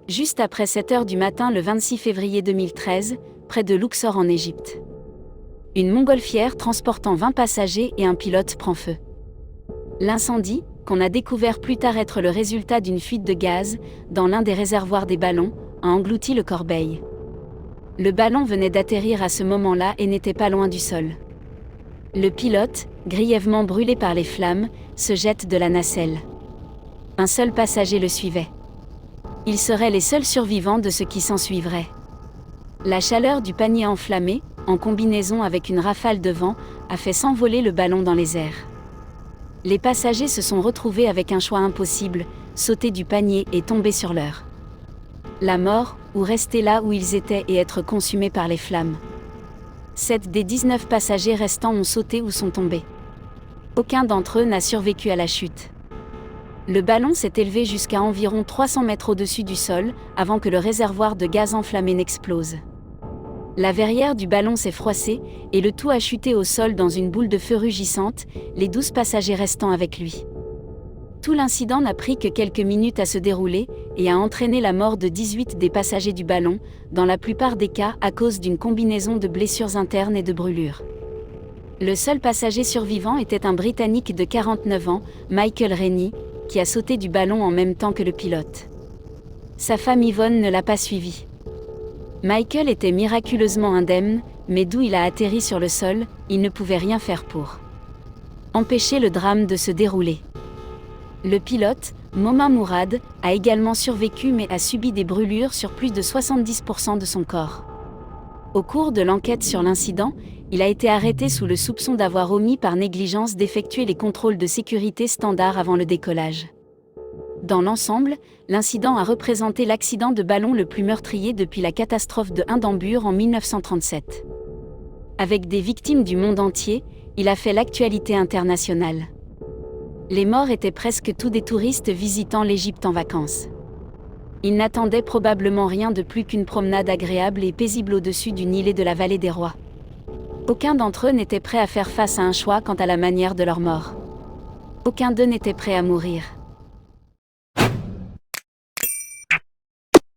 juste après 7 heures du matin le 26 février 2013, près de Luxor en Égypte. Une montgolfière transportant 20 passagers et un pilote prend feu. L'incendie, qu'on a découvert plus tard être le résultat d'une fuite de gaz dans l'un des réservoirs des ballons, a englouti le Corbeil. Le ballon venait d'atterrir à ce moment-là et n'était pas loin du sol. Le pilote, grièvement brûlé par les flammes, se jette de la nacelle. Un seul passager le suivait. Ils seraient les seuls survivants de ce qui s'ensuivrait. La chaleur du panier enflammé, en combinaison avec une rafale de vent, a fait s'envoler le ballon dans les airs. Les passagers se sont retrouvés avec un choix impossible, sauter du panier et tomber sur l'heure. La mort, ou rester là où ils étaient et être consumés par les flammes. 7 des 19 passagers restants ont sauté ou sont tombés. Aucun d'entre eux n'a survécu à la chute. Le ballon s'est élevé jusqu'à environ 300 mètres au-dessus du sol, avant que le réservoir de gaz enflammé n'explose. La verrière du ballon s'est froissée, et le tout a chuté au sol dans une boule de feu rugissante, les 12 passagers restant avec lui. Tout l'incident n'a pris que quelques minutes à se dérouler, et a entraîné la mort de 18 des passagers du ballon, dans la plupart des cas à cause d'une combinaison de blessures internes et de brûlures. Le seul passager survivant était un Britannique de 49 ans, Michael Rennie, qui a sauté du ballon en même temps que le pilote. Sa femme Yvonne ne l'a pas suivi. Michael était miraculeusement indemne, mais d'où il a atterri sur le sol, il ne pouvait rien faire pour empêcher le drame de se dérouler. Le pilote, Momin Mourad, a également survécu mais a subi des brûlures sur plus de 70% de son corps. Au cours de l'enquête sur l'incident, il a été arrêté sous le soupçon d'avoir omis par négligence d'effectuer les contrôles de sécurité standards avant le décollage. Dans l'ensemble, l'incident a représenté l'accident de ballon le plus meurtrier depuis la catastrophe de Hindenburg en 1937. Avec des victimes du monde entier, il a fait l'actualité internationale. Les morts étaient presque tous des touristes visitant l'Égypte en vacances. Ils n'attendaient probablement rien de plus qu'une promenade agréable et paisible au-dessus du Nil et de la vallée des rois. Aucun d'entre eux n'était prêt à faire face à un choix quant à la manière de leur mort. Aucun d'eux n'était prêt à mourir.